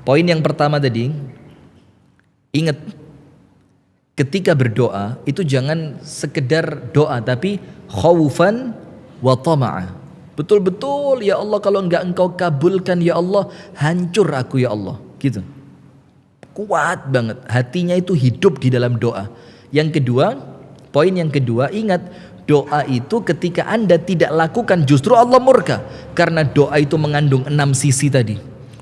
Poin yang pertama tadi, ingat ketika berdoa itu jangan sekedar doa tapi khaufan wa tama'a. Betul-betul ya Allah, kalau enggak engkau kabulkan ya Allah, hancur aku ya Allah. Gitu. Kuat banget, hatinya itu hidup di dalam doa. Yang kedua, poin yang kedua, ingat doa itu ketika Anda tidak lakukan justru Allah murka. Karena doa itu mengandung 6 sisi tadi.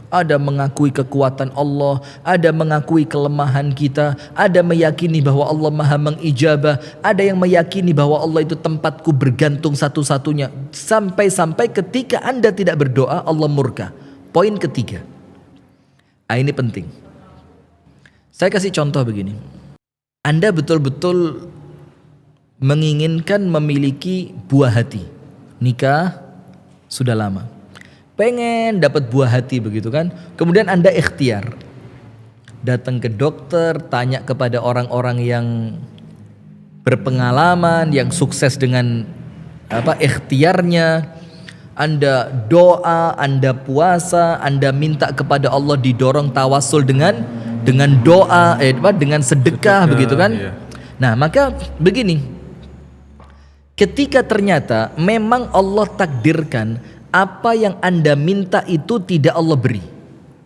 Ada mengakui kekuatan Allah, ada mengakui kelemahan kita, ada meyakini bahwa Allah maha mengijabah, ada yang meyakini bahwa Allah itu tempatku bergantung satu-satunya. Sampai-sampai ketika Anda tidak berdoa, Allah murka. Poin ketiga, ini penting. Saya kasih contoh begini. Anda betul-betul menginginkan memiliki buah hati. Nikah sudah lama. Pengen dapat buah hati begitu kan. Kemudian Anda ikhtiar. Datang ke dokter, tanya kepada orang-orang yang berpengalaman, yang sukses dengan ikhtiarnya. Anda doa, Anda puasa, Anda minta kepada Allah, didorong tawasul dengan doa, dengan sedekah begitu kan. Iya. Nah, maka begini. Ketika ternyata memang Allah takdirkan apa yang Anda minta itu tidak Allah beri.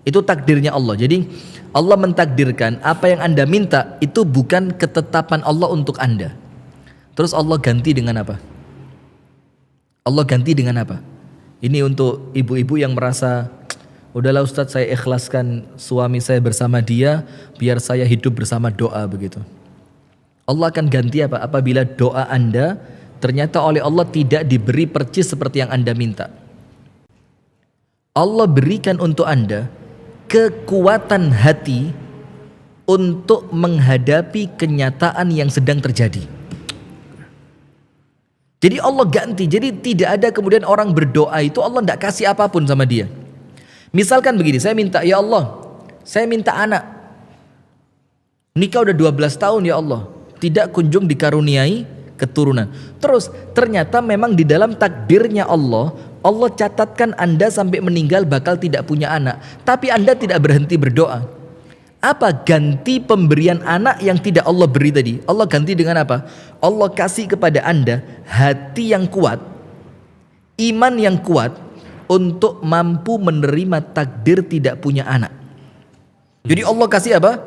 Itu takdirnya Allah. Jadi Allah mentakdirkan apa yang Anda minta itu bukan ketetapan Allah untuk Anda. Terus Allah ganti dengan apa? Allah ganti dengan apa? Ini untuk ibu-ibu yang merasa, udahlah Ustadz, saya ikhlaskan suami saya bersama dia, biar saya hidup bersama doa begitu. Allah akan ganti apa? Apabila doa Anda ternyata oleh Allah tidak diberi percis seperti yang Anda minta. Allah berikan untuk Anda kekuatan hati untuk menghadapi kenyataan yang sedang terjadi. Jadi Allah ganti. Jadi tidak ada kemudian orang berdoa itu Allah tidak kasih apapun sama dia. Misalkan begini, saya minta, ya Allah, saya minta anak. Nikah udah 12 tahun ya Allah, tidak kunjung dikaruniai keturunan. Terus ternyata memang di dalam takdirnya Allah catatkan Anda sampai meninggal bakal tidak punya anak. Tapi Anda tidak berhenti berdoa. Apa ganti pemberian anak yang tidak Allah beri tadi? Allah ganti dengan apa? Allah kasih kepada Anda hati yang kuat, iman yang kuat untuk mampu menerima takdir tidak punya anak. Jadi Allah kasih apa?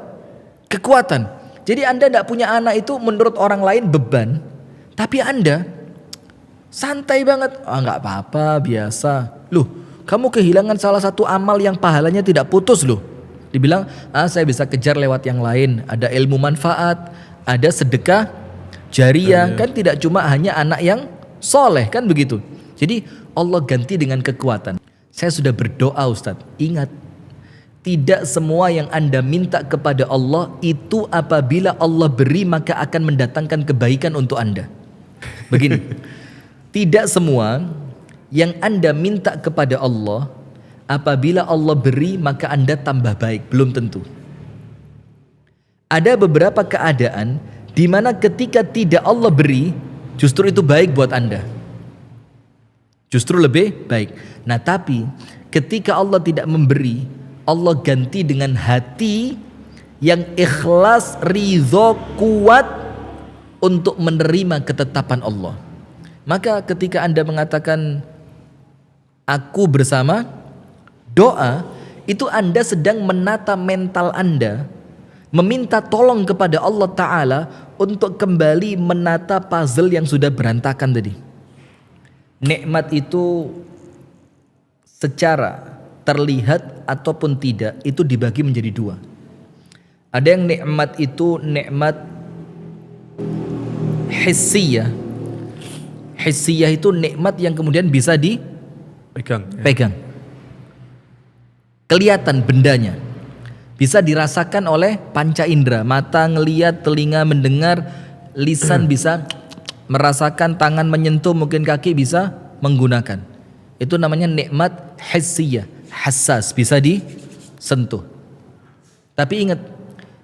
Kekuatan. Jadi Anda tidak punya anak itu menurut orang lain beban, tapi Anda santai banget. Nggak apa-apa, biasa. Loh, kamu kehilangan salah satu amal yang pahalanya tidak putus loh. Dibilang, saya bisa kejar lewat yang lain. Ada ilmu manfaat, ada sedekah jariah. Kan tidak cuma hanya anak yang soleh, kan begitu. Jadi Allah ganti dengan kekuatan. Saya sudah berdoa Ustadz. Ingat, tidak semua yang Anda minta kepada Allah itu apabila Allah beri maka akan mendatangkan kebaikan untuk Anda. Begini. Tidak semua yang Anda minta kepada Allah apabila Allah beri maka Anda tambah baik, belum tentu. Ada beberapa keadaan di mana ketika tidak Allah beri, justru itu baik buat Anda. Justru lebih baik. Nah, tapi ketika Allah tidak memberi, Allah ganti dengan hati yang ikhlas, ridho, kuat untuk menerima ketetapan Allah. Maka ketika Anda mengatakan aku bersama doa, itu Anda sedang menata mental Anda, meminta tolong kepada Allah Ta'ala untuk kembali menata puzzle yang sudah berantakan tadi. Nikmat itu secara terlihat ataupun tidak itu dibagi menjadi dua. Ada yang nikmat itu nikmat hissiyah. Hissiyah itu nikmat yang kemudian bisa dipegang. Kelihatan bendanya. Bisa dirasakan oleh panca indera. Mata ngelihat, telinga mendengar, lisan bisa merasakan, tangan menyentuh, mungkin kaki bisa menggunakan. Itu namanya nikmat hissiyah. Hassas, bisa disentuh. Tapi ingat,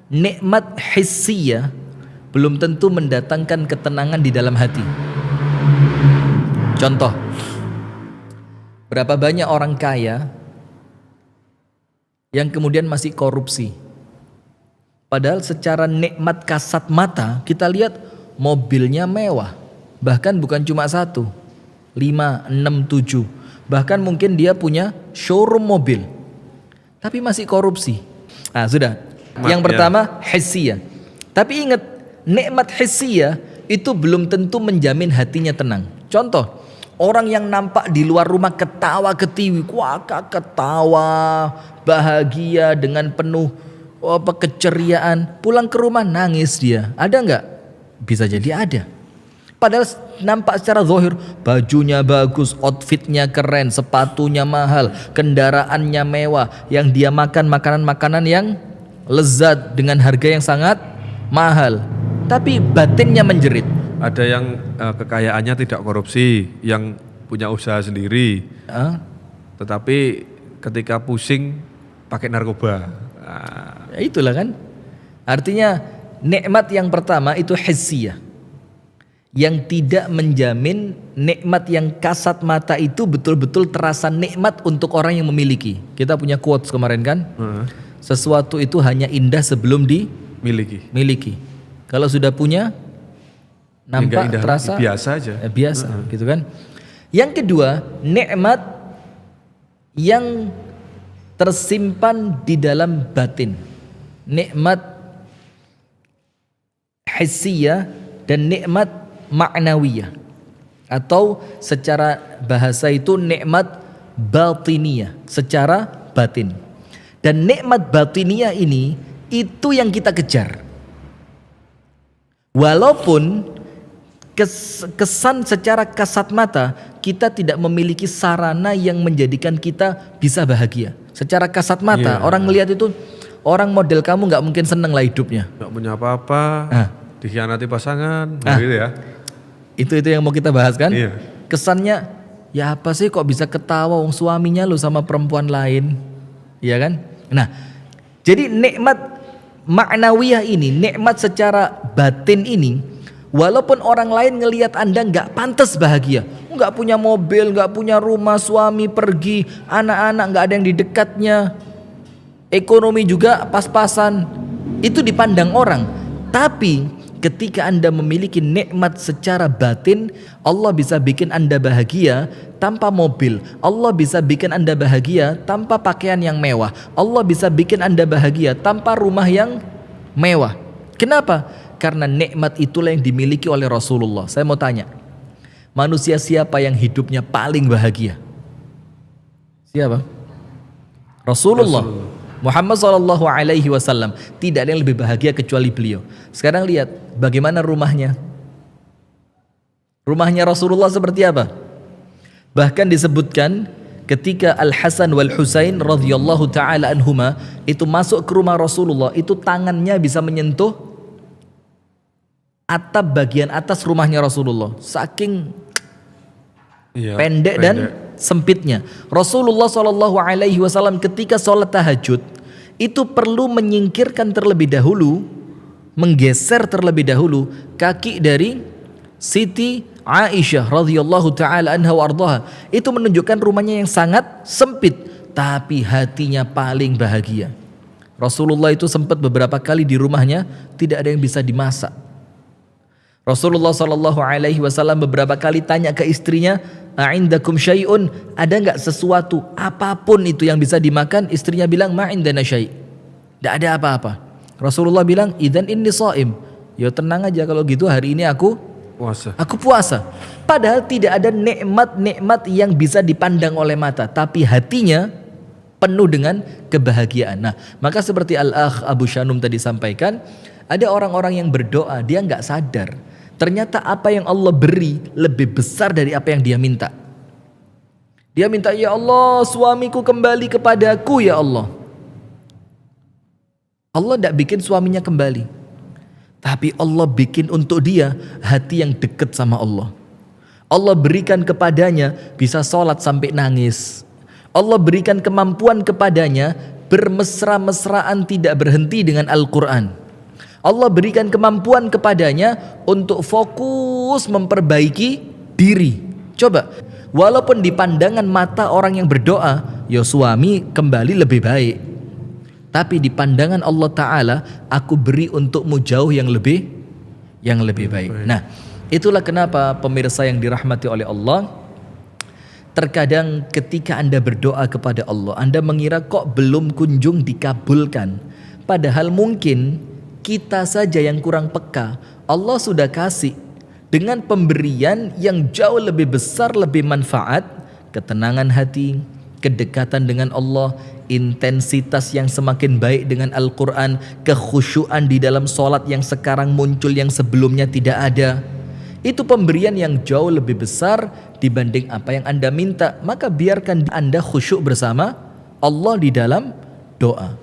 nikmat hissiyah belum tentu mendatangkan ketenangan di dalam hati. Contoh, berapa banyak orang kaya yang kemudian masih korupsi. Padahal secara nikmat kasat mata kita lihat mobilnya mewah. Bahkan bukan cuma 1, 5, 6, 7. Bahkan mungkin dia punya showroom mobil. Tapi masih korupsi. Nah sudah. Yang pertama hissiyah. Tapi ingat, nikmat hissiyah itu belum tentu menjamin hatinya tenang. Contoh, orang yang nampak di luar rumah ketawa ketiwi, ketawa, bahagia dengan penuh keceriaan, pulang ke rumah nangis dia. Ada nggak? Bisa jadi ada. Padahal nampak secara zahir bajunya bagus, outfitnya keren, sepatunya mahal, kendaraannya mewah, yang dia makan makanan-makanan yang lezat dengan harga yang sangat mahal. Tapi batinnya menjerit. Ada yang kekayaannya tidak korupsi, yang punya usaha sendiri, tetapi ketika pusing pakai narkoba. Ya itulah kan. Artinya nikmat yang pertama itu hissiyah, yang tidak menjamin nikmat yang kasat mata itu betul-betul terasa nikmat untuk orang yang memiliki. Kita punya quotes kemarin kan, sesuatu itu hanya indah sebelum dimiliki. Kalau sudah punya nampak indah, terasa biasa aja, biasa gitu kan. Yang kedua, nikmat yang tersimpan di dalam batin, nikmat hissiyah dan nikmat ma'nawiyah, atau secara bahasa itu nikmat batiniyah, secara batin. Dan nikmat batiniyah ini itu yang kita kejar. Walaupun kesan secara kasat mata kita tidak memiliki sarana yang menjadikan kita bisa bahagia. Secara kasat mata orang ngelihat itu, orang model kamu nggak mungkin seneng lah hidupnya. Nggak punya apa-apa, dikhianati pasangan, gitu ya. Itu yang mau kita bahas kan? Iya. Kesannya, ya apa sih kok bisa ketawa wong suaminya lu sama perempuan lain, iya kan? Nah, jadi nikmat ma'nawiyah ini, nikmat secara batin ini, walaupun orang lain ngelihat Anda nggak pantas bahagia, nggak punya mobil, nggak punya rumah, suami pergi, anak-anak nggak ada yang di dekatnya, ekonomi juga pas-pasan, itu dipandang orang. Tapi ketika Anda memiliki nikmat secara batin, Allah bisa bikin Anda bahagia tanpa mobil, Allah bisa bikin Anda bahagia tanpa pakaian yang mewah, Allah bisa bikin Anda bahagia tanpa rumah yang mewah. Kenapa? Karena nikmat itulah yang dimiliki oleh Rasulullah. Saya mau tanya, manusia siapa yang hidupnya paling bahagia? Siapa? Rasulullah. Muhammad SAW. Tidak ada yang lebih bahagia kecuali beliau. Sekarang lihat bagaimana rumahnya. Rumahnya Rasulullah seperti apa? Bahkan disebutkan ketika Al-Hasan wal Husain radhiyallahu taala anhuma itu masuk ke rumah Rasulullah, itu tangannya bisa menyentuh atap bagian atas rumahnya Rasulullah, saking pendek dan sempitnya. Rasulullah SAW ketika sholat tahajud itu perlu menyingkirkan terlebih dahulu, menggeser terlebih dahulu kaki dari Siti Aisyah radhiyallahu taala anha wa ardhaha. Itu menunjukkan rumahnya yang sangat sempit, tapi hatinya paling bahagia. Rasulullah itu sempat beberapa kali di rumahnya tidak ada yang bisa dimasak. Rasulullah SAW beberapa kali tanya ke istrinya, "A'indakum syai'un?" Ada enggak sesuatu apapun itu yang bisa dimakan? Istrinya bilang, "Ma indana syai'." Enggak ada apa-apa. Rasulullah bilang, "Idzan inni shaim." Ya tenang aja kalau gitu, hari ini aku puasa. Padahal tidak ada nikmat-nikmat yang bisa dipandang oleh mata, tapi hatinya penuh dengan kebahagiaan. Nah, maka seperti Al-Akh Abu Shanum tadi sampaikan, ada orang-orang yang berdoa, dia enggak sadar ternyata apa yang Allah beri lebih besar dari apa yang dia minta. Dia minta, "Ya Allah, suamiku kembali kepadaku ya Allah." Allah tidak bikin suaminya kembali, tapi Allah bikin untuk dia hati yang dekat sama Allah. Allah berikan kepadanya bisa sholat sampai nangis. Allah berikan kemampuan kepadanya bermesra-mesraan tidak berhenti dengan Al-Quran. Allah berikan kemampuan kepadanya untuk fokus memperbaiki diri. Coba, walaupun di pandangan mata orang yang berdoa, ya suami kembali lebih baik, Tapi di pandangan Allah Ta'ala, aku beri untukmu jauh yang lebih baik. Nah, itulah kenapa pemirsa yang dirahmati oleh Allah, terkadang ketika Anda berdoa kepada Allah, Anda mengira kok belum kunjung dikabulkan. Padahal mungkin kita saja yang kurang peka. Allah sudah kasih dengan pemberian yang jauh lebih besar, lebih manfaat, ketenangan hati, kedekatan dengan Allah, intensitas yang semakin baik dengan Al-Quran, kekhusyuan di dalam sholat yang sekarang muncul yang sebelumnya tidak ada. Itu pemberian yang jauh lebih besar dibanding apa yang Anda minta. Maka biarkan Anda khusyuk bersama Allah di dalam doa.